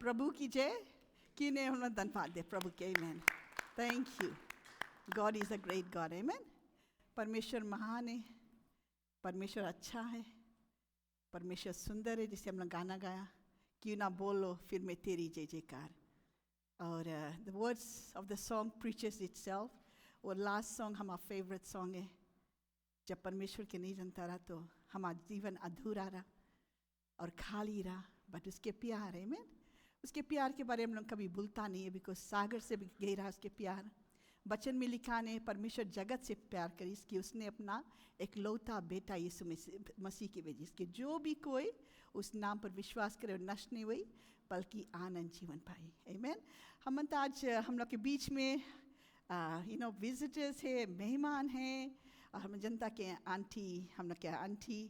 प्रभु की जय। किने हम लोग धन्यवाद दे प्रभु के। Amen. Thank you. God is a great God. Amen. परमेश्वर महान है, परमेश्वर अच्छा है, परमेश्वर सुंदर है। जिसे हम लोग गाना गाया, क्यों ना बोलो फिर मैं तेरी जय जयकार। और the words of the song preaches itself. और लास्ट सॉन्ग हमारा फेवरेट सॉन्ग है। जब परमेश्वर के नहीं जानता रहा तो हमारा जीवन अधूरा रहा और खाली रहा, बट उसके प्यार है। आमीन। उसके प्यार के बारे में हम लोग कभी भूलता नहीं है, बिकॉज सागर से भी गहरा उसके प्यार। वचन में लिखा ने परमेश्वर जगत से प्यार करी कि उसने अपना एक लौता बेटा यीशु मसीह के भेजी, कि जो भी कोई उस नाम पर विश्वास करे और नष्ट नहीं हुई बल्कि आनंद जीवन पाई। आमीन। हम तो आज हम लोग के बीच में विजिटर्स है, मेहमान हैं, और हम जनता के आंटी, हम लोग के आंटी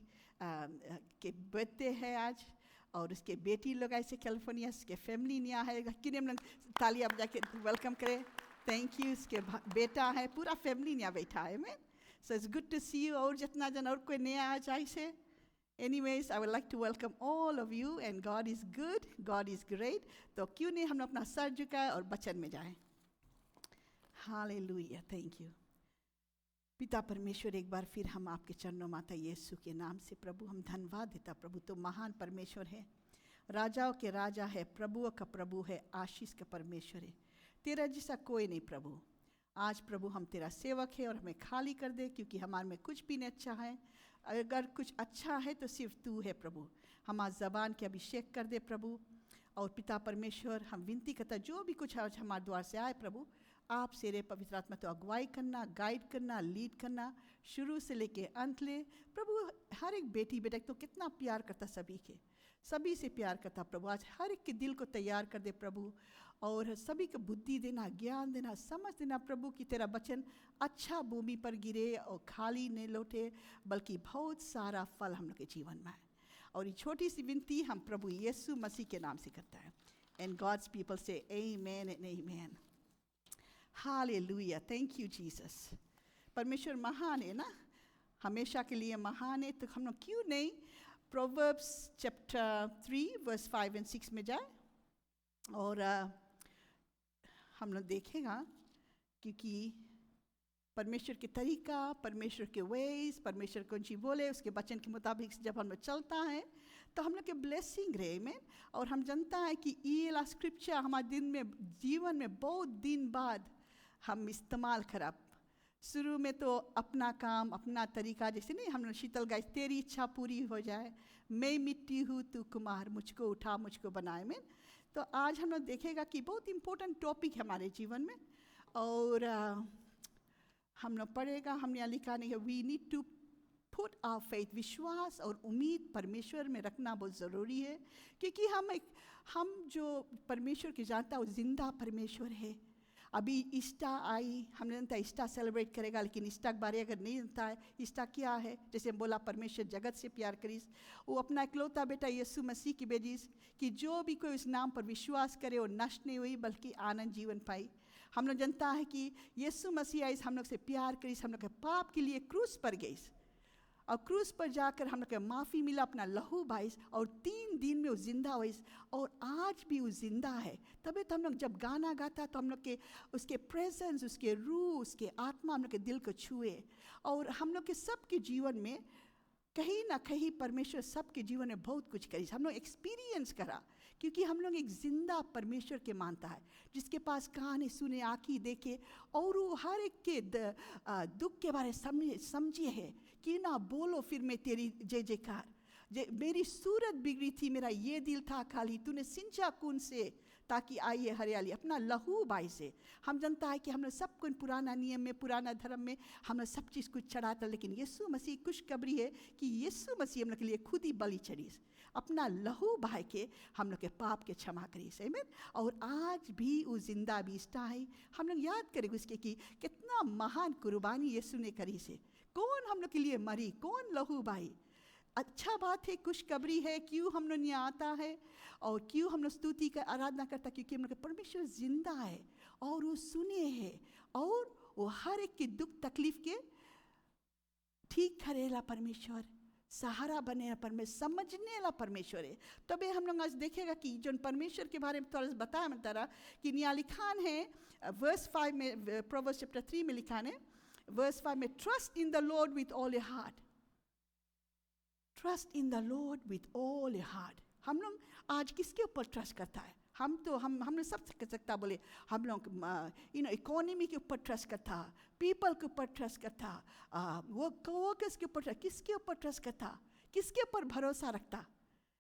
के बर्थडे है आज, और उसके बेटी लोग ऐसे कैलिफोर्निया, उसके फैमिली यहाँ है। कि हम लोग ताली आप जाके वेलकम करें। Thank you. उसके बेटा है, पूरा फैमिली यहाँ बैठा है। मैं so it's good to see you. और जितना जन और कोई नया आ जाए से, anyways I would like to welcome all of you and God is good, God is great. तो क्यों नहीं हम लोग अपना सर झुकाए और वचन में जाएं। हालेलुया। थैंक यू पिता परमेश्वर। एक बार फिर हम आपके चरणों माता यीशु के नाम से प्रभु हम धन्यवाद देता। प्रभु तो महान परमेश्वर है, राजाओं के राजा है, प्रभुओं का प्रभु है, आशीष का परमेश्वर है। तेरा जैसा कोई नहीं प्रभु। आज प्रभु हम तेरा सेवक है और हमें खाली कर दे, क्योंकि हमारे में कुछ भी नहीं अच्छा है। अगर कुछ अच्छा है तो सिर्फ तू है प्रभु। हमारे ज़बान के अभिषेक कर दे प्रभु। और पिता परमेश्वर हम विनती करता, जो भी कुछ आज हमारे द्वार से आए प्रभु, आप से रे पवित्र आत्मा तो अगुवाई करना, गाइड करना, लीड करना, शुरू से लेके अंत ले प्रभु। हर एक बेटी बेटा तो कितना प्यार करता, सभी से प्यार करता प्रभु। आज हर एक के दिल को तैयार कर दे प्रभु, और सभी को बुद्धि देना, ज्ञान देना, समझ देना प्रभु, कि तेरा वचन अच्छा भूमि पर गिरे और खाली नहीं लौटे, बल्कि बहुत सारा फल हम लोग के जीवन में है। और ये छोटी सी विनती हम प्रभु यीशु मसीह के नाम से करता है। एंड गॉड्स पीपल से amen and amen. Hallelujah. Thank you Jesus. परमेश्वर महान है ना, हमेशा के लिए महान है। तो हम लोग क्यों नहीं प्रोवर्ब्स चैप्टर 3 वर्स 5 और 6 में जाए, और हम लोग देखेगा, क्योंकि परमेश्वर के तरीका, परमेश्वर के वेज, परमेश्वर कौन सी बोले उसके वचन के मुताबिक जब हम लोग चलता है तो हम लोग के ब्लेसिंग रहे में। और हम जानता है कि ये स्क्रिप्चर हमारे दिन में, जीवन में बहुत दिन बाद हम इस्तेमाल खराब। शुरू में तो अपना काम, अपना तरीका, जैसे नहीं हम लोग शीतल गाय, तेरी इच्छा पूरी हो जाए, मैं मिट्टी हूँ तू कुम्हार, मुझको उठा मुझको बनाए में। तो आज हम लोग देखेगा कि बहुत इम्पोर्टेंट टॉपिक है हमारे जीवन में। और हम लोग पढ़ेगा, हमने यहाँ लिखा नहीं है, we need to put our faith, विश्वास और उम्मीद परमेश्वर में रखना बहुत ज़रूरी है। क्योंकि हम जो परमेश्वर की जानता है वो जिंदा परमेश्वर है। अभी ईस्टा आई, हमने जानता है ईस्टा सेलिब्रेट करेगा, लेकिन ईस्टा के बारे अगर नहीं जानता है ईस्टा क्या है, जैसे बोला परमेश्वर जगत से प्यार करीस, वो अपना इकलौता बेटा यीशु मसीह की भेजीस, कि जो भी कोई उस नाम पर विश्वास करे वो नष्ट नहीं हुई बल्कि आनंद जीवन पाई। हम लोग जानता है कि यीशु मसीह आई, हम लोग से प्यार करीस, हम लोग के पाप के लिए क्रूस पर गई, और क्रूस पर जाकर हम लोग को माफ़ी मिला, अपना लहू बाइस, और 3 दिन में वो जिंदा हुई, और आज भी वो जिंदा है। तभी तो हम लोग जब गाना गाता तो हम लोग के उसके प्रेजेंस, उसके रूह, उसके आत्मा हम लोग के दिल को छुए। और हम लोग के सबके जीवन में कहीं ना कहीं परमेश्वर सबके जीवन में बहुत कुछ करी, हम लोग एक्सपीरियंस करा, क्योंकि हम लोग एक जिंदा परमेश्वर के मानता है, जिसके पास कान सुने, आँखी देखे, और वो हर एक के दुख के बारे समझे है। कि ना बोलो फिर मैं तेरी जय जयकार, मेरी सूरत बिगड़ी थी, मेरा ये दिल था खाली, तूने सिंचा खून से ताकि आई है हरियाली, अपना लहू बाई से। हम जानता है कि हम लोग सब कुछ पुराना नियम में, पुराना धर्म में हम लोग सब चीज़ कुछ चढ़ाता, लेकिन यीशु मसीह खुशखबरी है कि यीशु मसीह हम लोग के लिए खुद ही बलि चढ़ी, अपना लहू बहा के हम लोग के पाप के क्षमा करी से। और आज भी वो जिंदा बीजता है। हम लोग याद करेंगे उसके कि कितना महान कुर्बानी यीशु ने करी से, कौन हम लोग के लिए मरी, कौन लहू बहाई। अच्छा बात है, खुशखबरी है। क्यों हम लोग यहाँ आता है और क्यों हम लोग स्तुति का आराधना करता, क्योंकि हम लोग परमेश्वर जिंदा है और वो सुने है, और वो हर एक की दुख तकलीफ के ठीक करेला परमेश्वर, सहारा बने परमेश्वर, समझने वाला परमेश्वर है। तबे हम लोग आज देखेगा कि जो परमेश्वर के बारे में थोड़ा सा बताया मैं तरह कि यहाँ लिखान है वर्स 5 में, प्रोवर्ब्स चैप्टर 3 में लिखान है वर्स 5 में, trust in the Lord with all your heart. Trust in the Lord with all your heart. हम लोग आज किसके ऊपर ट्रस्ट करता है? हम लोग सब कर सकता बोले, हम लोग इकोनॉमी के ऊपर ट्रस्ट करता, पीपल के ऊपर ट्रस्ट करता, वो वर्कर्स के ऊपर, किसके ऊपर ट्रस्ट करता, किसके ऊपर भरोसा रखता?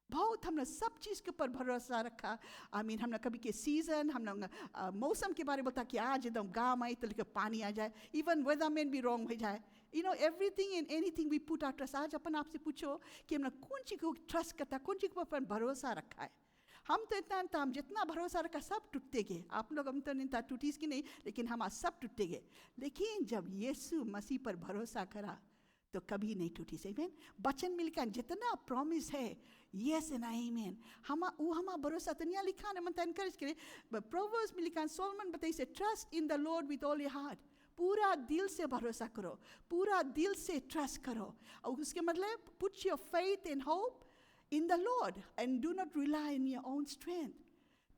बहुत हम लोग सब चीज़ के ऊपर भरोसा रखा। हम लोग कभी के सीज़न, हम लोग मौसम के बारे में बोलता कि आज एकदम गाँव आई तो लेकर पानी आ जाए, इवन वेदरमैन भी रॉन्ग हो जाए, everything and anything we put our trust. आज अपन आपसे पूछो कि हम लोग कौन चीज़ को ट्रस्ट करता, कौन चीज़ के ऊपर भरोसा रखा है? हम तो इतना हम जितना भरोसा रखा सब टूटते गए। आप लोग हम तो नहीं था टूटी की नहीं, लेकिन हम आज सब टूटते गए। लेकिन जब यीशु मसीह पर भरोसा करा तो कभी नहीं टूटी। आमीन। वचन में लिखा जितना प्रॉमिस है, यस एंड आमीन, हमारा भरोसा तो नहीं लिखा है। मतलब एनकरेज करे, प्रोवर्ब्स में लिखा, सोलोमन बताइए से, trust in the Lord with all your heart. पूरा दिल से भरोसा करो, पूरा दिल से ट्रस्ट करो। और उसके मतलब put your faith and hope in the Lord and do not rely on your own strength.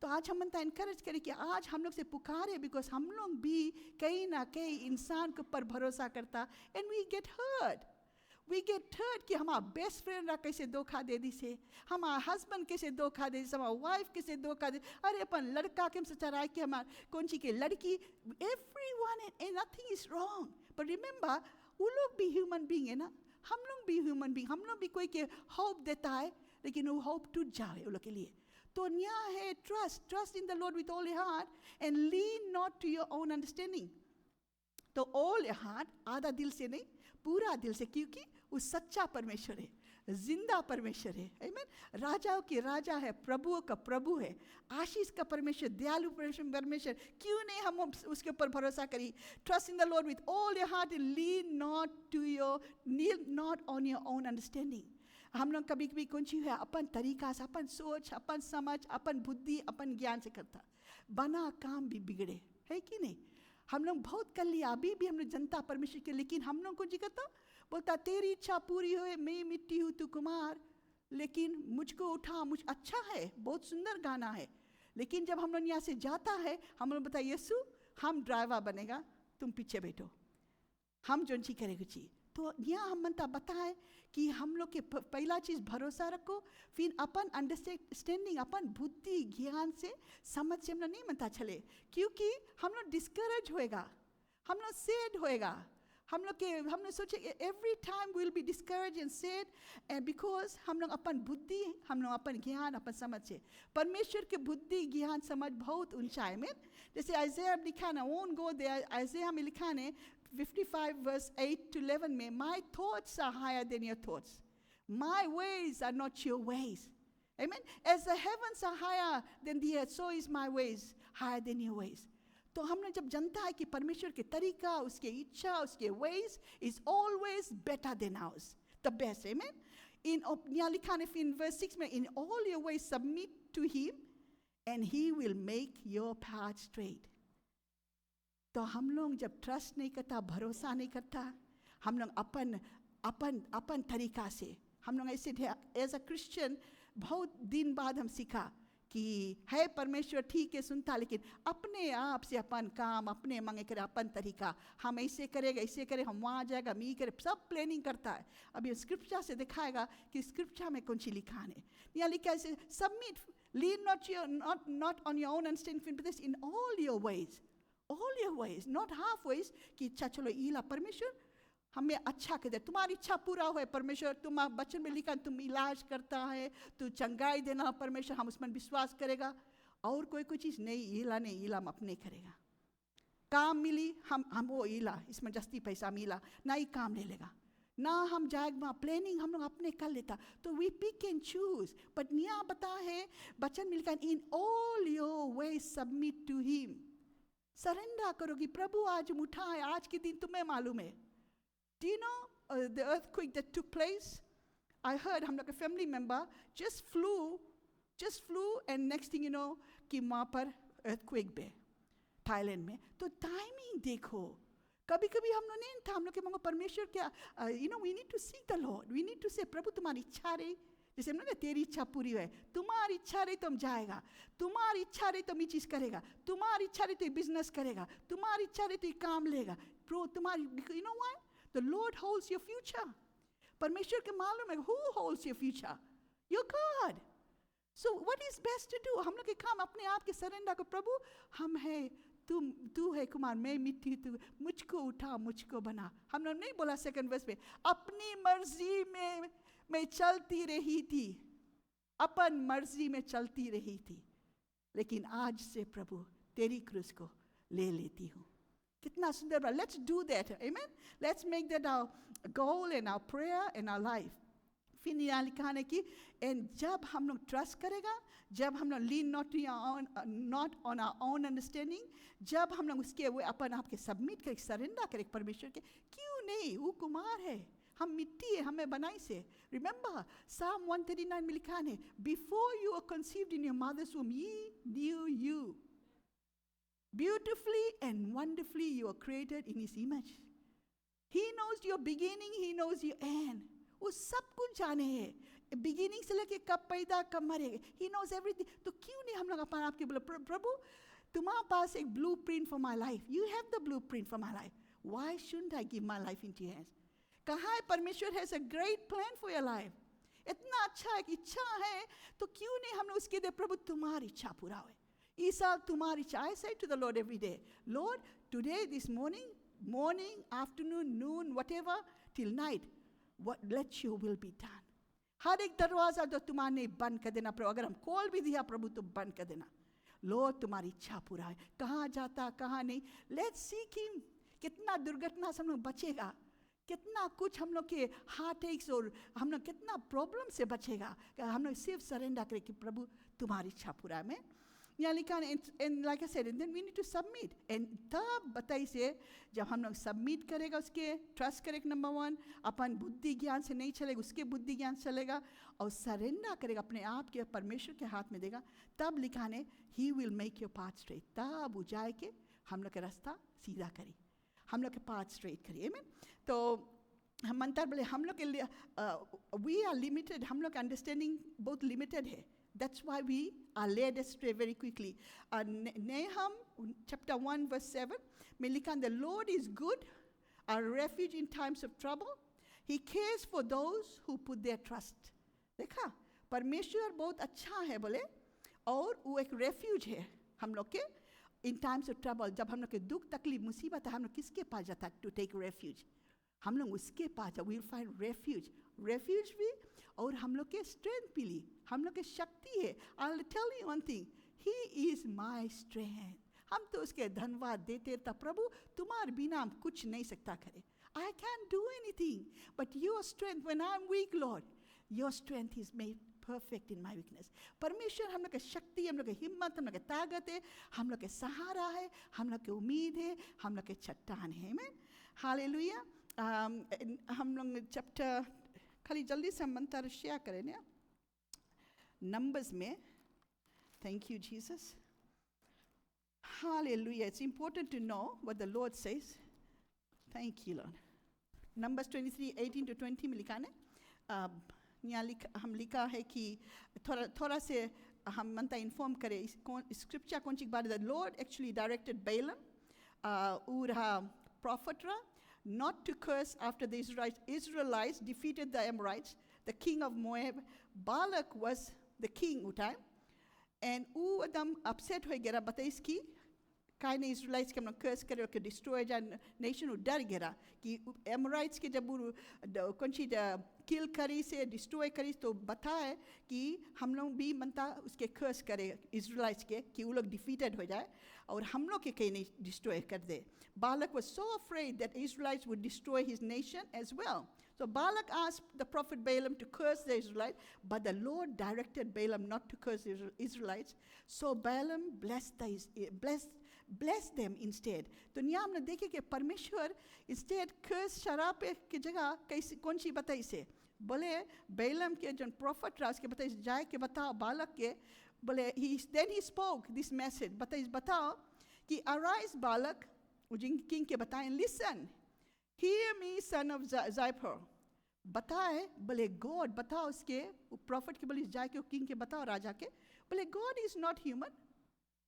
तो आज हम मनता एनकरेज करें कि आज हम लोग से पुकारे, बिकॉज हम लोग भी कहीं ना कहीं इंसान के ऊपर भरोसा करता, एंड वी गेट हर्ट कि हमारा बेस्ट फ्रेंड रहा कैसे धोखा दे दी से, हमारा हस्बैंड कैसे धोखा दे दी, हमारा वाइफ कैसे धोखा दे, अरे अपन लड़का के हमसे चराए कि हमारा कौन सी के लड़की, everyone and nothing is wrong, but remember वो लोग भी ह्यूमन बीइंग है ना, हम लोग भी ह्यूमन बीइंग, हम लोग भी कोई के होप देता है लेकिन वो होप टूट जाए उन लोग के लिए। तो यहाँ है trust in the Lord with all your heart and lean not to your own understanding. तो ऑल योर हार्ट, आधा दिल से नहीं, पूरा दिल से, क्योंकि वो सच्चा परमेश्वर है, जिंदा परमेश्वर है। आमीन। राजाओं के राजा है, प्रभुओं का प्रभु है, आशीष का परमेश्वर, दयालु परमेश्वर। क्यों नहीं हम उसके ऊपर भरोसा करी? Trust in the Lord with all your heart and lean not on your own understanding. हम लोग कभी कभी कौन चीज़ है अपन तरीका से, अपन सोच, अपन समझ, अपन बुद्धि, अपन ज्ञान से करता, बना काम भी बिगड़े, है कि नहीं? हम लोग बहुत कर लिया, अभी भी हम लोग जनता परमेश्वर के, लेकिन हम लोग कौन चीज़ करता, बोलता तेरी इच्छा पूरी हो, मैं मिट्टी हूँ तू कुमार, लेकिन मुझको उठा, मुझ अच्छा है, बहुत सुंदर गाना है, लेकिन जब हम लोग यहाँ से जाता है, हम लोग बताइए यीशु हम ड्राइवर बनेगा, तुम पीछे बैठो, हम जो चीज़ करेंगे चीज़। तो यहाँ हम मनता बताए कि हम लोग के पहला चीज़ भरोसा रखो, फिर अपन अंडरस्टैंडिंग, अपन बुद्धि ज्ञान से समझ से हम लोग नहीं मनता चले, क्योंकि हम लोग डिस्करेज होएगा, हम लोग सैड होएगा, हम लोग सोचे every time will be discourage and sad, and because हम लोग अपन बुद्धि, हम लोग अपन ज्ञान, अपन समझ से, परमेश्वर के बुद्धि ज्ञान समझ बहुत ऊंचाई में। जैसे आइज़ाया लिखा ना, वोंट गो देयर, आइज़ाया में लिखा ने 55 verse 8 to 11 में, my thoughts are higher than your thoughts, my ways are not your ways. Amen. As the heavens are higher than the earth, so is my ways higher than your ways. तो हमने जब जानता है कि परमेश्वर के तरीका, उसके इच्छा, उसके ways is always better than ours, the best. Amen. यहाँ लिखा है in verse 6 में, in all your ways submit to him and he will make your path straight. तो हम लोग जब ट्रस्ट नहीं करता, भरोसा नहीं करता, हम लोग अपन तरीका से, हम लोग ऐसे एज अ क्रिश्चियन बहुत दिन बाद हम सीखा कि है परमेश्वर ठीक है सुनता, लेकिन अपने आप से अपन काम अपने मांगे करे, अपन तरीका, हम ऐसे करेगा, ऐसे करे, हम वहाँ जाएगा, हम ये करे, सब प्लानिंग करता है। अभी स्क्रिप्चर से दिखाएगा कि स्क्रिप्चर में कौन सी लिखा है। यहाँ लिखा है submit, lean not on your own understanding, but in all your veg, all your ways, not half ways, कि इच्छा चलो इला परमेश्वर हमें अच्छा कर दे, तुम्हारी इच्छा पूरा हो परमेश्वर, तुम बचन में लिखा तुम इलाज करता है, तू चंगाई देना परमेश्वर, हम उसमें विश्वास करेगा, और कोई चीज़ नहीं, इला हम अपने करेगा, काम मिली हम वो इला, इसमें जस्ती पैसा मिला ना, ही काम ले लेगा ना, हम जाएगा प्लानिंग हम लोग अपने कर लेता। तो we pick and choose, but यहाँ बता है बचन में लिखा in all your ways submit to him, surrender करोगी, प्रभु आज उठा है, आज के दिन तुम्हें मालूम है। Do you know the earthquake that took place? I heard हम लोग का family member just flew and next thing you know कि वहाँ पर earthquake पे थाईलैंड में। तो टाइमिंग देखो, कभी कभी हम लोग नहीं था, हम लोग के मंगो परमेश्वर क्या, we need to seek the Lord, we need to say प्रभु तुम्हारी इच्छा रही, जैसे हम ना तेरी इच्छा पूरी है, तुम्हारी इच्छा रही तो हम जाएगा, तुम्हारी इच्छा रही तो हम ये चीज़ करेगा, तुम्हारी इच्छा रही तो ये बिजनेस करेगा, तुम्हारी इच्छा रही तो ये काम लेगा, प्रो तुम्हारी, you know why the Lord holds your future. परमेश्वर के मालूम है who holds your future, your God. So what is best to do, हम लोग के काम अपने आप के सरेंडर को, प्रभु हम है, तू है कुमार, मैं मिट्टी, तू मुझको उठा मुझको बना। हम लोग नहीं बोला सेकंड वर्स में, अपनी मर्जी में मैं चलती रही थी, अपन मर्जी में चलती रही थी, लेकिन आज से प्रभु तेरी क्रूस को ले लेती हूँ। कितना सुंदर बात। Let's do that, amen. Let's make that our goal in our prayer in our life. फिर यहाँ लिखा है कि एंड जब हम लोग ट्रस्ट करेगा, जब हम लोग lean not on our own understanding, जब हम लोग उसके वो अपन आप के सबमिट करें, सरेंडर करें परमेश्वर के, क्यों नहीं, वो कुमार है, हम मिट्टी है, हमें बनाई से। रिमेंबर Psalm 139 में लिखा है, before you are conceived in your mother's womb he knew you, beautifully and wonderfully you are created in his image. He knows your beginning, he knows your end, वो सब कुछ जाने हैं, बिगिनिंग से लेके कब पैदा कब मरेंगे, ही नोज एवरीथिंग। तो क्यों नहीं हम लोग अपन आपके बोले, प्रभु तुम्हारे पास एक blue print for my life, you have the blue print for my life, why shouldn't I give my life into your hands. कहाँ है परमेश्वर has a great plan for your life, इतना अच्छा एक इच्छा है, तो क्यों नहीं हम लोग उसके दे, प्रभु तुम्हारी इच्छा पूरा हो, इस साल तुम्हारी इच्छा। I say to the lord every day, lord today this morning afternoon noon whatever till night, let your will be done. हर एक दरवाजा जो तुम्हारे बंद कर देना प्रभु, अगर हम कॉल भी दिया प्रभु तो बंद कर देना, लॉर्ड तुम्हारी इच्छा पूरा है। कहाँ जाता कहाँ नहीं, लेट्स सीक हिम। कितना दुर्घटना से हम लोग बचेगा, कितना कुछ हम लोग के हार्ट एक्स और हम लोग कितना प्रॉब्लम से बचेगा, हम लोग सिर्फ सरेंडर करें कि प्रभु तुम्हारी इच्छा पूरा है। मैं यहाँ लिखा है, and like I said, and then we need to submit, and तब बताइए से जब हम लोग सबमिट करेगा, उसके ट्रस्ट करेगा, नंबर 1 अपन बुद्धि ज्ञान से नहीं चलेगा, उसके बुद्धि ज्ञान से चलेगा, और सरेंडर करेगा अपने आप के परमेश्वर के हाथ में देगा, तब लिखा है he will make your path straight, तब वो जाए के हम लोग का रास्ता सीधा करी, हम लोग के पाथ स्ट्रेट करिए। आमीन। तो हम मंत्र बोले हम लोग के लिए वी आर लिमिटेड, हम लोग का अंडरस्टैंडिंग बहुत लिमिटेड है, that's why we are led astray very quickly. Nahum chapter 1 verse 7 में लिखा, the Lord is good, a refuge in times of trouble, he cares for those who put their trust। देखा परमेश्वर बहुत अच्छा है बोले, और वो एक रेफ्यूज है हम लोग के इन टाइम्स ऑफ ट्रबल। जब हम लोग के दुख तकलीफ मुसीबत है, हम लोग किसके पास जाता है टू टेक रेफ्यूज, हम लोग उसके पास वील फाइंड रेफ्यूज भी, और हम लोग के स्ट्रेंथ भी ली, हम लोग के शक्ति है। I will tell you one thing, he is my strength. हम तो उसके धन्यवाद देते था, प्रभु तुम्हारे बिना हम कुछ नहीं सकता करे, I can do anything but your strength when I am weak Lord, your strength is made perfect in my weakness. परमेश्वर हम लोग की शक्ति, हम लोग की हिम्मत, हम लोग की ताकत है, हम लोग के सहारा है, हम लोग की उम्मीद है, हम लोग के चट्टान है। आमीन, हालेलुया। हम लोग चैप्टर खाली जल्दी से मंत्र शेयर करें ना, नंबर्स में। Thank you Jesus, hallelujah. It's important to know what the Lord says. Thank you Lord. Numbers 23:18 to 20 में लिखा है, यहाँ हम लिखा है कि थोड़ा से हम मनता इन्फॉर्म करें स्क्रिप्चर कौन सी बात है। The lord actually directed Balaam उरहा prophet not to curse after the Israelites defeated the Amorites, the king of Moab. Balak was the king उस टाइम, and वो एकदम upset हो गया, बताइए इसकी काहे नहीं इजराइल्स के हम लोग कर्स करे कि डिस्ट्रॉय जाए नेशन, वो डर गया कि एमोराइट्स के जब वो कौन सी किल करी से डिस्ट्रॉय करी, तो बताए कि हम लोग भी मनता उसके कर्स करे इजराइल्स के कि वो लोग डिफीटेड हो जाए और हम लोग के कहीं नहीं डिस्ट्रॉय कर दे। Balak was so afraid that Israelites would destroy his nation as well. So Balak asked the prophet Balaam to curse the Israelites, but the Lord directed Balaam not to curse the Israelites. So Balaam blessed them instead. तो यहाँ हमने देखे कि परमेश्वर instead curse शराब की जगह कैसी कौन सी बताई से बोले Balaam के जो prophet रहा उसके बताइए जाए के बताओ बालक के बोले then he spoke this message बताओ कि arise Balak किंग के बताएं, listen hear me son of Zippor, बताए बोले गॉड, बताओ उसके प्रॉफिट के बोले जाके किंग के बताओ राजा के, बोले गॉड इज नॉट ह्यूमन,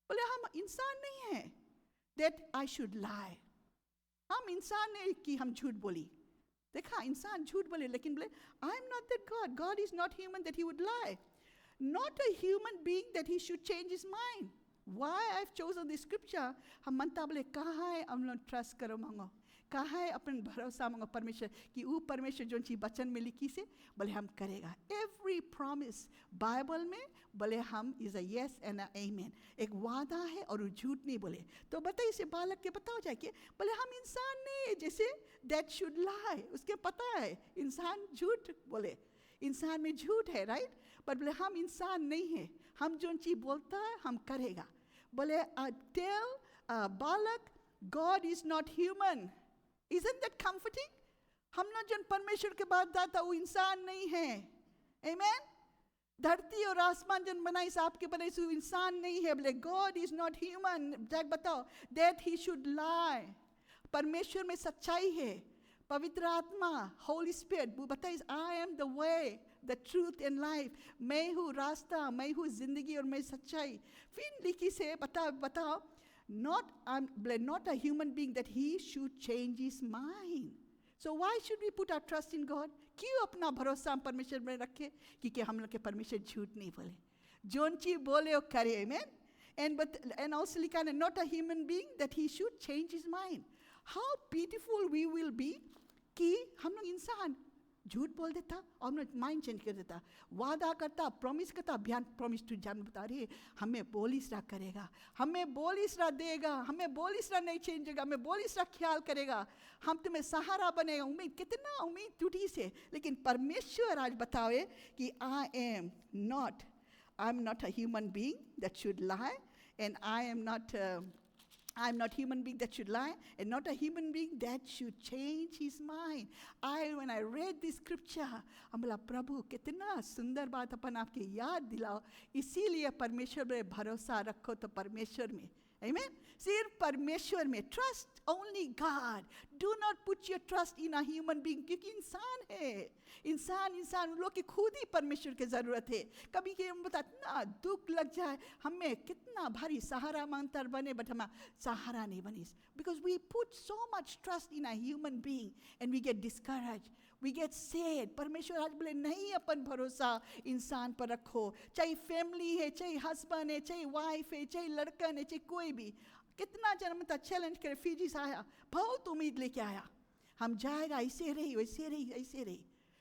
बोले हम इंसान नहीं है दैट आई शुड लाई, हम इंसान नहीं कि हम झूठ बोली। देखा इंसान झूठ बोले, लेकिन बोले I am not that God, God is not human that he would lie, not a human being that he should change his mind. Why I have chosen the scripture, हम मनता बोले कहाँ है हम लोग ट्रस्ट करो मांगो, कहाँ है अपन भरोसा मांगो परमेश्वर कि वो परमेश्वर जो चीज वचन में लिखी से बोले हम करेगा। एवरी प्रॉमिस बाइबल में बोले him is a yes and a amen, एक वादा है और वो झूठ नहीं बोले। तो बताइए इसे बालक के बताओ जाके, बोले हम इंसान नहीं है जैसे दैट शुड लाई, उसके पता है इंसान झूठ बोले, इंसान में झूठ है राइट, पर बोले हम इंसान नहीं है, हम जो चीज बोलता है हम करेगा। बोले टेल बालक God is not human, Isn't that comforting? हम लोग जो परमेश्वर के बाद दाता वो इंसान नहीं है, Amen? धरती और आसमान जन बनाई साहब के बनाई वो इंसान नहीं है, बोले God is not human, जाके बताओ that he should lie। परमेश्वर में सच्चाई है, पवित्र आत्मा होली स्पिरिट वो बताइए I am the way the truth and life, मैं हूँ रास्ता, मैं हूँ जिंदगी और मैं सच्चाई। फिर लिखी से बताओ not a human being that he should change his mind. So why should we put our trust in God? क्यों अपना भरोसा हम परमेश्वर में रखें? क्योंकि हम लोग के परमेश्वर झूठ नहीं बोले, जोन चीज बोले वो करे। Amen? And also लिखा है not a human being that he should change his mind. How beautiful we will be कि हम लोग इंसान झूठ बोल देता और हम माइंड चेंज कर देता, वादा करता, प्रॉमिस करता, बयान प्रॉमिस टू जान बता रही हमें बोलिस रहा करेगा, हमें बोलिस रहा देगा, हमें बोलिस रहा नहीं चेंजेगा, हमें बोलिस रहा ख्याल करेगा, हम तुम्हें सहारा बनेगा। उम्मीद कितना उम्मीद टूटी से, लेकिन परमेश्वर आज बतावे कि I am not a human being that should lie, and I am not human being that should lie, and not a human being that should change his mind. When I read this scripture, हम बोला प्रभु कितना सुंदर बात अपन आपके याद दिलाओ, इसीलिए परमेश्वर में भरोसा रखो तो परमेश्वर में, Amen? सिर्फ परमेश्वर में, trust only God. Do not put your trust in a human being, क्योंकि इंसान है, इंसान उन लोग की खुद ही परमेश्वर की ज़रूरत है। कभी कि हम बता इतना दुख लग जाए, हमें कितना भारी सहारा मांगता बने, बट हमारा सहारा नहीं बनी, because we put so much trust in a human being and we get discouraged, we get sad। परमेश्वर आज बोले नहीं अपन भरोसा इंसान पर रखो, चाहे फैमिली है, चाहे हस्बैंड है, चाहे वाइफ है, चाहे लड़कन है, चाहे कोई भी। कितना जन्म तक चैलेंज करे, फिजी से आया बहुत उम्मीद लेके आया, हम जाएगा ऐसे रही वैसे रही ऐसे रही,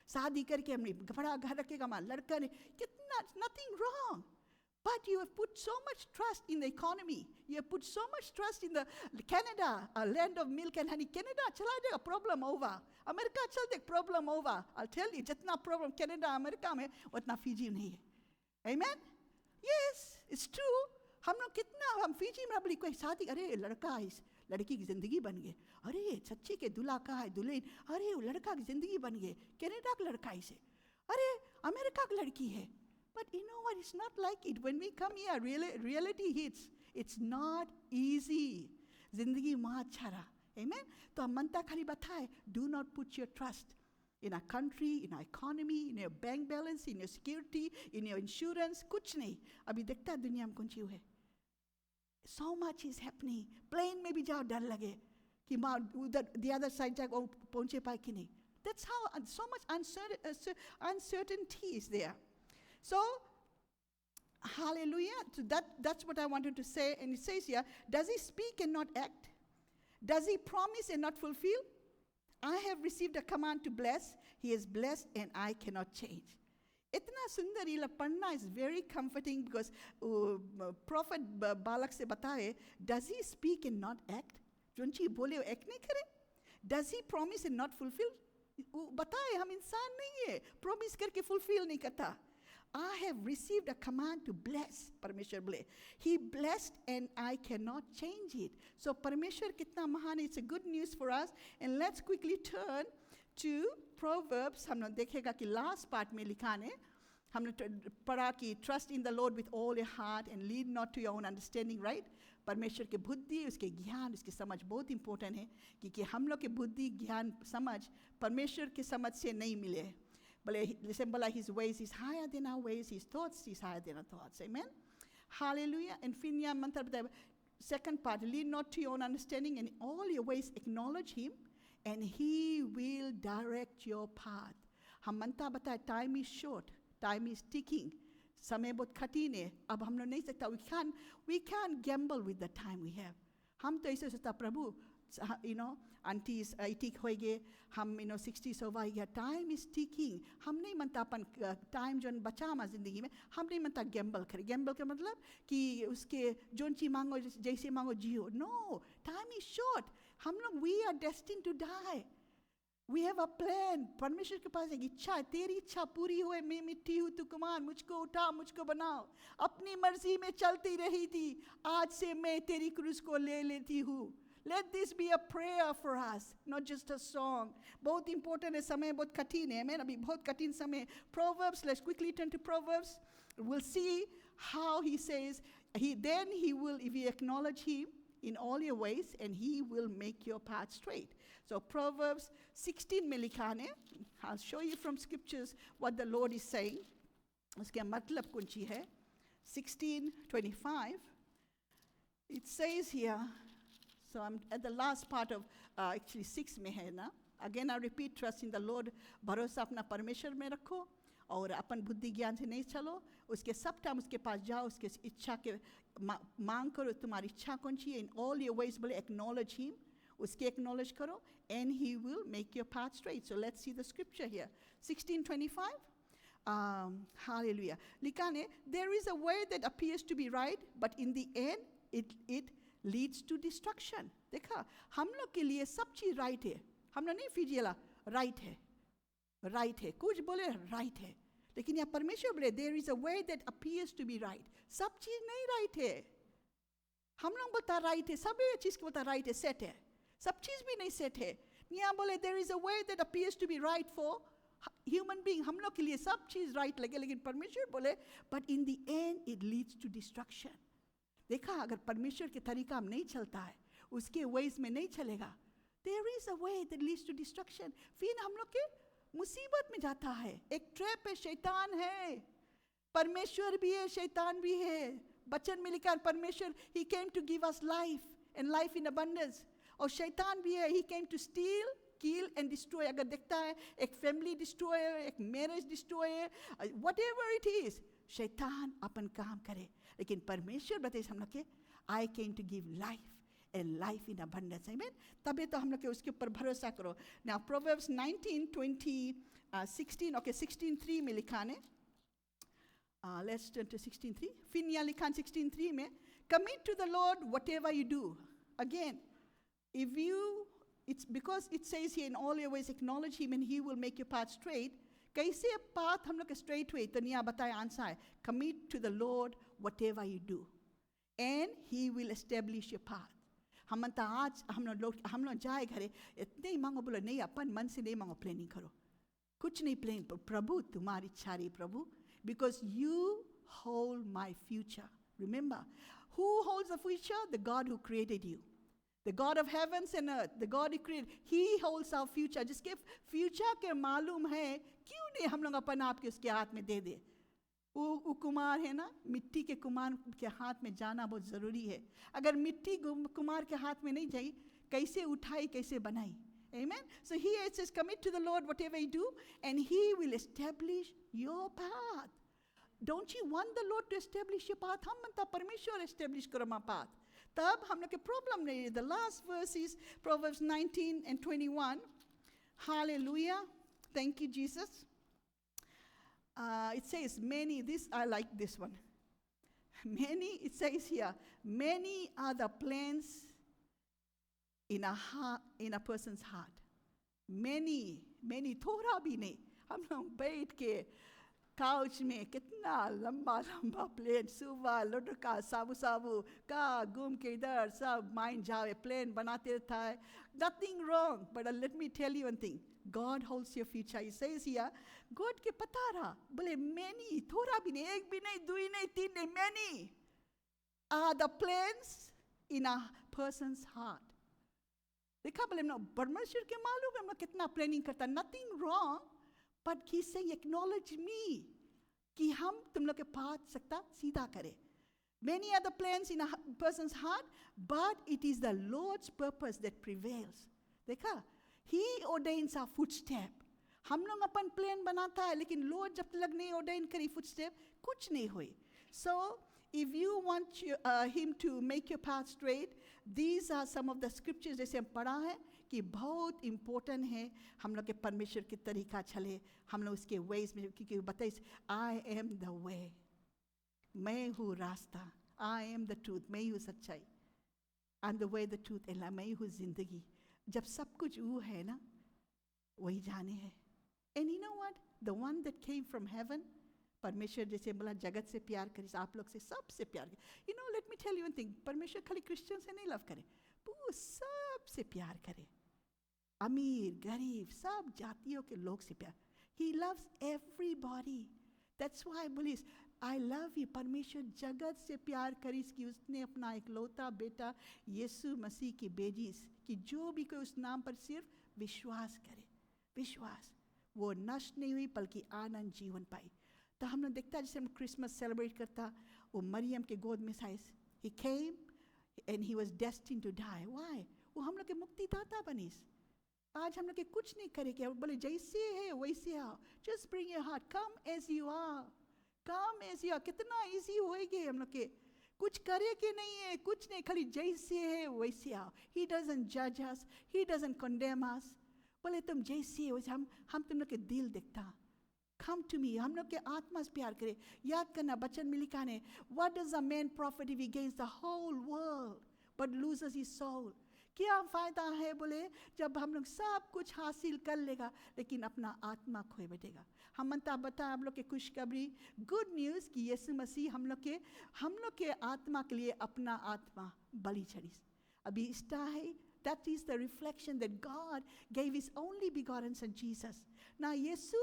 शादी करके हमने बड़ा घर रखेगा, हमारा लड़का ने कितना, nothing wrong, but you have put so much trust in the economy, you have put so much trust in the Canada, a land of milk and honey। Canada चला जाएगा, problem over, अमेरिका चल देगा, problem over। I'll tell you जितना problem Canada America में उतना Fiji नहीं है। Amen? Yes, it's true। हम लोग कितना, हम फिजी में अपनी कोई शादी, अरे लड़का है, लड़की की जिंदगी बन गई, अरे सच्ची के दूल्हा का है दुल्हन, अरे वो लड़का की जिंदगी बन गई, कनाडा का लड़का इसे, अरे अमेरिका की लड़की है। But you know what, it's not like it. When we come here, reality hits, it's not easy। जिंदगी माँ अच्छा रहा, Amen? तो हम मनता खाली बताए, do not put your trust in a country, in our economy, in your bank balance, in your security, in your insurance, कुछ नहीं। अभी देखता है दुनिया में कौन सी है, so much is happening। Plane में भी जाओ डर लगे कि माँ उधर the other side जाकर पहुँचे पाए कि नहीं। That's how so much uncertainty is there। So, hallelujah. So that's what I wanted to say. And it says here, does he speak and not act? Does he promise and not fulfill? I have received a command to bless. He is blessed and I cannot change। इतना सुंदर ये पढ़ना is very comforting, because prophet बालक से बताए, does he speak and not act? जो चीज बोले वो एक्ट नहीं करे। Does he promise and not fulfill? बताए हम इंसान नहीं है, promise करके fulfill नहीं करता। I have received a command to bless, परमेश्वर बोले, he blessed and I cannot change it। So परमेश्वर कितना महान है, it's a good news for us। And let's quickly turn to Proverbs। हम लोग देखेगा कि last part में लिखा है, हमने पढ़ा कि trust in the Lord with all your heart and lead not to your own understanding, right? परमेश्वर के बुद्धि, उसके ज्ञान, उसकी समझ बहुत इंपॉर्टेंट है, क्योंकि हम लोग के बुद्धि, ज्ञान, समझ परमेश्वर के समझ से नहीं मिले। बोले जैसे बोला his ways is higher than our ways, his thoughts is higher than our thoughts. Amen. Hallelujah. And फिर यहाँ मंत्र बताया, second part, lead not to your own understanding, and all your ways acknowledge him and he will direct your path. हम मंत्र बताया, time is short, time is ticking, समय बहुत कठिन है, अब हम लोग नहीं सकता, we can't gamble with the time we have. हम तो ऐसे सोचता प्रभु, आंटीज 80 हो गए, हम 60 हो गया, टाइम इज टिकिंग। हम नहीं मनता अपन टाइम जो बचा हमारी ज़िंदगी में, हम नहीं मनता गैम्बल करें। गैम्बल का मतलब कि उसके जोन चीज मांगो जैसे मांगो जियो। No, time is short. हम लोग we are destined to die, we have a plan. परमेश्वर के पास एक इच्छा है, तेरी इच्छा पूरी होए, मैं मिट्टी हूँ तू कुमार, मुझको उठा मुझको बनाओ। अपनी मर्जी में चलती रही थी, आज से मैं तेरी क्रूस को ले लेती हूँ। Let this be a prayer for us, not just a song. बहुत important है, समय बहुत कठिन है, मैं अभी बहुत कठिन समय। Proverbs, let's quickly turn to Proverbs. We'll see how he says, then he will, if you acknowledge him in all your ways, and he will make your path straight. So Proverbs 16 में लिखा है, I'll show you from scriptures what the Lord is saying. उसके मतलब कुंची है 16:25. It says here, so I'm at the last part of actually 6 में है ना. Again I repeat, trust in the Lord. भरोसा अपना परमेश्वर में रखो और अपन बुद्धि ज्ञान से नहीं चलो। उसके सब टाइम उसके पास जाओ, उसके इच्छा के मांग करो, तुम्हारी इच्छा कौन सी है। In all your ways बोले acknowledge him, उसके acknowledge करो, and he will make your path straight. So let's see the scripture here. 16:25. Hallelujah. लिखा है, there is a way that appears to be right, but in the end it leads to destruction. देखा, हम लोग के लिए सब चीज right है, हम लोग नहीं फीजिएला राइट है, राइट है, कुछ बोले राइट है, लेकिन यहाँ परमेश्वर बोले there is a way that appears to be right. सब चीज नहीं राइट है। हम लोग बोलता राइट है, सब चीज को बोलता राइट है, सेट है, सब चीज भी नहीं सेट है। यहाँ बोले there is a way that appears to be right for human being, हम लोग के लिए सब चीज राइट लगे, लेकिन परमेश्वर बोले but in the end it leads to destruction. देखा, अगर परमेश्वर के तरीका हम नहीं चलता है, उसके वेज में नहीं चलेगा, there is a way that leads to destruction. फिर हम लोग के मुसीबत में जाता है, एक ट्रैप है, शैतान है, परमेश्वर भी है, शैतान भी है। वचन में लिखा परमेश्वर he came to give us life and life in abundance, और शैतान भी है, he came to steal, kill and destroy. अगर देखता है एक फैमिली डिस्ट्रॉयर, एक marriage destroyer, whatever it is, शैतान अपन काम करे, लेकिन परमेश्वर बताइए हम लोग के I came to give life and life in abundance. Amen. तबे तो हम लोग के उसके ऊपर भरोसा करो. Now Proverbs 19:16, okay, 16:3 में लिखा है, let's turn to 16:3. फिर यहाँ लिखा 16:3 में, commit to the Lord whatever you do. Again, if you, it's because it says here in all your ways acknowledge him and he will make your path straight. कैसे path हम लोग के straight हुए, तो यहाँ बताए आंसर है, commit to the Lord whatever you do and he will establish your path. हम मनता आज हम लोग जाए घरे, इतने ही मांगो, बोलो नहीं, अपन मन से नहीं मांगो, प्लानिंग करो, कुछ नहीं प्लान, प्रभु तुम्हारी इच्छा रही प्रभु, because you hold my future. Remember, who holds the future? The God who created you. The God of heavens and earth, the God who created, He holds our future. जिसके future के मालूम है, क्यों नहीं हम लोग अपन आप के उसके हाथ में दे दे। वो कुमार है ना, मिट्टी के कुमार के हाथ में जाना बहुत ज़रूरी है। अगर मिट्टी कुमार के हाथ में नहीं जाई, कैसे उठाई, कैसे बनाई? Amen. So here it says, commit to the Lord whatever you do, and He will establish your path. Don't you want the Lord to establish your path? हम मनता परमेश्वर establish करो हमारा path. तब हम लोग के प्रॉब्लम नहीं है। The last verse is Proverbs 19:21. Hallelujah. Thank you, Jesus. It says many, this I like this one. Many, it says here, many are the plans in a person's heart. Many, थोड़ा भी नहीं। हम लोग बैठ के couch में कितना लंबा लंबा प्लेन, सुबह लुढ़का साबु साबु का घूम के इधर सब माइंड जावे, प्लेन बनाते रहता है. Nothing wrong, but let me tell you one thing. God holds your future. He says here, God के पता रहा, बोले many, थोड़ा भी नहीं, एक भी नहीं, दो ही नहीं, तीन नहीं, many are the plans in a person's heart. देखा बोले ना, परमेश्वर के मालूम है हम लोग कितना प्लानिंग करता. Nothing wrong, but he's saying acknowledge me कि हम तुम लोग के पास सकता सीधा करे. Many are the plans in a person's heart, but it is the Lord's purpose that prevails. देखा, He ordains our footstep. हम लोग अपन प्लान बनाता है, लेकिन Lord जब तक नहीं ordain करी footstep, कुछ नहीं हुई. So if you want Him to make your path straight, these are some of the scriptures जैसे हम पढ़ा है कि बहुत important है हम लोग के परमेश्वर के तरीका चले, हम लोग उसके ways में, क्योंकि बताइए I am the way, मैं हूँ रास्ता, I am the truth, मैं हूँ सच्चाई, I'm the way, the truth and life, मैं हूँ जिंदगी. जब सब कुछ वो है ना, वही जाने है. And you know what? The one that came from heaven, परमेश्वर जैसे बोला जगत से प्यार करे, आप लोग से सबसे प्यार करे. You know, let me tell you one thing, परमेश्वर खाली क्रिश्चियन से नहीं लव करे, वो सबसे प्यार करे, अमीर गरीब सब जातियों के लोग से प्यार. He loves everybody. That's why बोलिए I love you. परमेश्वर जगत से प्यार करीस कि उसने अपना इकलौता बेटा यीशु मसीह की भेजी कि जो भी कोई उस नाम पर सिर्फ विश्वास करे, विश्वास, वो नष्ट नहीं हुई बल्कि आनंद जीवन पाई. तो हम लोग देखता जैसे हम क्रिसमस सेलिब्रेट करता, वो मरियम के गोद में साइस, he came and he was destined to die. Why? वो हम लोग के मुक्तिदाता बनीस. आज हम लोग के कुछ नहीं करे क्या, बोले जैसे है वैसे आओ, just bring your heart, come as you are, come as you are. कितना easy होएगी हम लोग के, कुछ करे के नहीं है, कुछ नहीं, खाली जैसे है वैसे आओ. He doesn't judge us, he doesn't condemn us. बोले तुम जैसे हो, हम तुम लोग के दिल देखता. Come to me, हम लोग के आत्मा से प्यार करे. याद करना वचन में लिखा है, what does a man profit if he gains the whole world but loses his soul? क्या फायदा है बोले जब हम लोग सब कुछ हासिल कर लेगा लेकिन अपना आत्मा खोए बैठेगा. हम मनता बता हम लोग के खुशखबरी, गुड न्यूज़ कि यीशु मसीह हम लोग के आत्मा के लिए अपना आत्मा बलि चढ़ी. अभी इष्टा है, that is the reflection that God gave his only begotten son Jesus. ना यीशु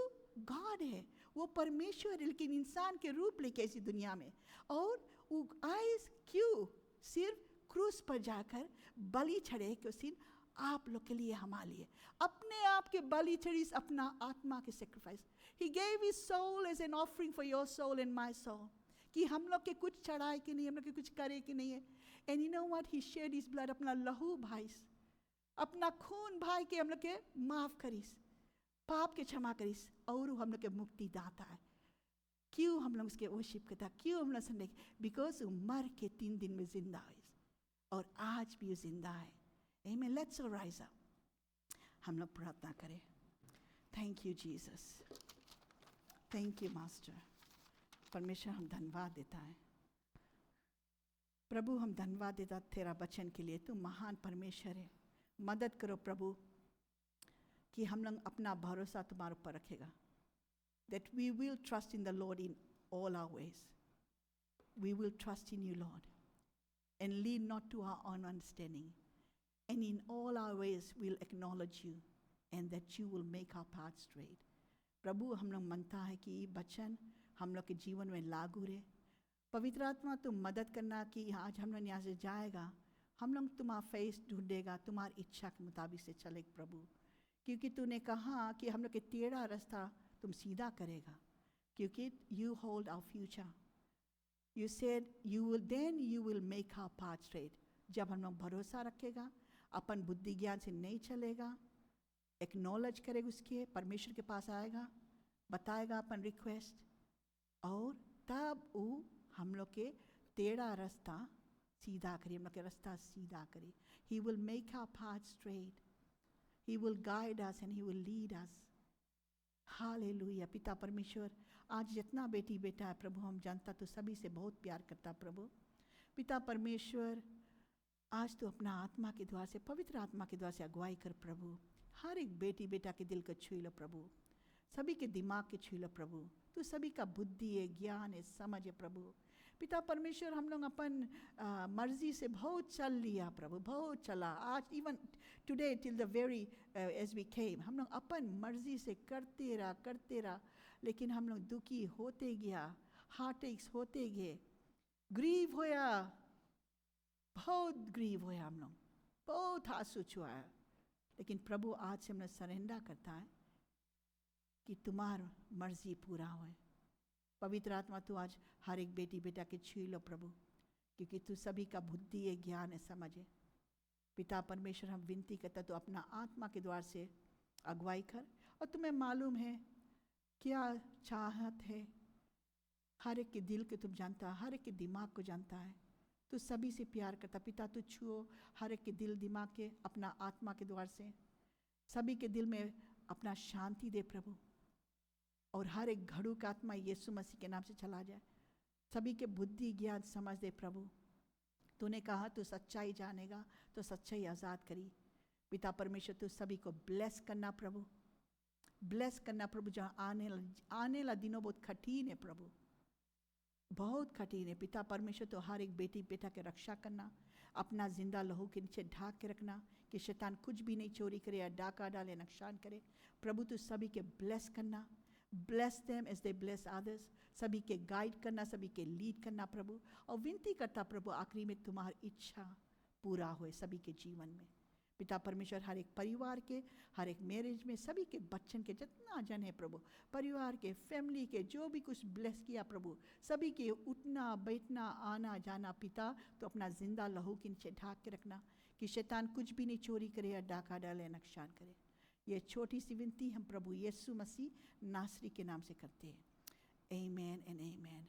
God है, वो परमेश्वर है, लेकिन इंसान के रूप लेके इसी दुनिया में, और वो आए क्यों, सिर्फ क्रूस पर जाकर बलि चढ़े कि उस दिन आप लोग के लिए हमारे लिए अपने आप के बलि चढ़ी, अपना आत्मा के sacrifice. He gave his soul as an offering for your soul and my soul. कि हम लोग के कुछ चढ़ाए कि नहीं, हम लोग के कुछ करे कि नहीं है. And you know what? He shed his blood, अपना लहू भाई, अपना खून भाई के हम लोग के माफ करीस, पाप के क्षमा करीस, और हम लोग के मुक्ति दाता है. क्यों हम लोग उसके वर्शिप करता, क्यों हम लोग संडे, बिकॉज वो मर के 3 दिन में जिंदा है और आज भी वो जिंदा है. Amen. Let's all rise up. हम लोग प्रार्थना करें. Thank you Jesus. Thank you Master. परमेश्वर हम धन्यवाद देता है. प्रभु हम धन्यवाद देता तेरा वचन के लिए. तू महान परमेश्वर है. मदद करो प्रभु कि हम लोग अपना भरोसा तुम्हारे ऊपर रखेगा. That we will trust in the Lord in all our ways. We will trust in you Lord. And lean not to our own understanding. And in all our ways we'll acknowledge you and that you will make our path straight. प्रभु हम लोग मानता है कि वचन हम लोग के जीवन में लागू रहे. पवित्र आत्मा तुम मदद करना कि आज हम लोग यहाँ से जाएगा, हम लोग तुम्हारा फेस ढूंढेगा, तुम्हारी इच्छा के मुताबिक से चले प्रभु, क्योंकि तूने कहा कि हम लोग के टेढ़ा रास्ता तुम सीधा करेगा, क्योंकि you hold our future. You said you will make our path straight. जब हम लोग भरोसा रखेगा, अपन बुद्धि ज्ञान से नहीं चलेगा, एक्नॉलेज करेगा उसके, परमेश्वर के पास आएगा, बताएगा अपन रिक्वेस्ट, और तब वो हम लोग के टेढ़ा रास्ता सीधा करे, हम लोग के रास्ता सीधा करे. He will make our path straight. He will guide us and he will lead us. Hallelujah. पिता परमेश्वर आज जितना बेटी बेटा है प्रभु, हम जानता तो सभी से बहुत प्यार करता प्रभु. पिता परमेश्वर आज तो अपना आत्मा के द्वार से, पवित्र आत्मा के द्वार से अगुवाई कर प्रभु. हर एक बेटी बेटा के दिल को छू लो प्रभु, सभी के दिमाग के छू लो प्रभु. तू सभी का बुद्धि है, ज्ञान है, समझ है प्रभु। पिता परमेश्वर, हम लोग अपन मर्जी से बहुत चल लिया प्रभु, बहुत चला। आज even today till the very age we came, हम लोग अपन मर्जी से करते रहा, लेकिन हम लोग दुखी होते गया, हार्ट एक्स होते गए, ग्रीव होया, बहुत ग्रीव होया, हम लोग बहुत आंसू छुआया। लेकिन प्रभु आज से हम लोग सरेंडर करता है कि तुम्हार मर्जी पूरा होए। पवित्र आत्मा तू आज हर एक बेटी बेटा के छू लो प्रभु, क्योंकि तू सभी का बुद्धि है, ज्ञान है, समझ है। पिता परमेश्वर, हम विनती करता तू अपना आत्मा के द्वार से अगुवाई कर, और तुम्हें मालूम है क्या चाहत है, हर एक के दिल को तुम जानता, हर एक के दिमाग को जानता है। तू सभी से प्यार करता पिता, तू छुओ हर एक के दिल दिमाग के, अपना आत्मा के द्वार से सभी के दिल में अपना शांति दे प्रभु, और हर एक घड़ू का आत्मा यीशु मसीह के नाम से चला जाए। सभी के बुद्धि ज्ञान समझ दे प्रभु। तूने कहा तू सच्चाई जानेगा तो सच्चाई आज़ाद करी। पिता परमेश्वर, तू सभी को ब्लेस करना प्रभु, ब्लेस करना प्रभु। जहाँ आने ला दिनों बहुत कठिन है प्रभु, बहुत कठिन है। पिता परमेश्वर, तो हर एक बेटी बेटा के रक्षा करना, अपना जिंदा लहू के नीचे ढाक के रखना कि शैतान कुछ भी नहीं चोरी करे या डाका डाले, नुकसान करे। प्रभु तू सभी के ब्लेस करना, bless them as they bless others. सभी के गाइड करना, सभी के लीड करना प्रभु। और विनती करता प्रभु आखिरी में तुम्हारी इच्छा पूरा होए सभी के जीवन में। पिता परमेश्वर, हर एक परिवार के, हर एक मैरिज में, सभी के बच्चन के जितना जन है प्रभु, परिवार के, फैमिली के, जो भी कुछ ब्लेस किया प्रभु, सभी के उठना बैठना आना जाना पिता तो अपना जिंदा लहू के नीचे ढाक के रखना कि शैतान कुछ भी नहीं चोरी करे या डाका डाले, नुकसान करे। ये छोटी सी विनती हम प्रभु यीशु मसीह नासरी के नाम से करते हैं। आमीन एंड आमीन।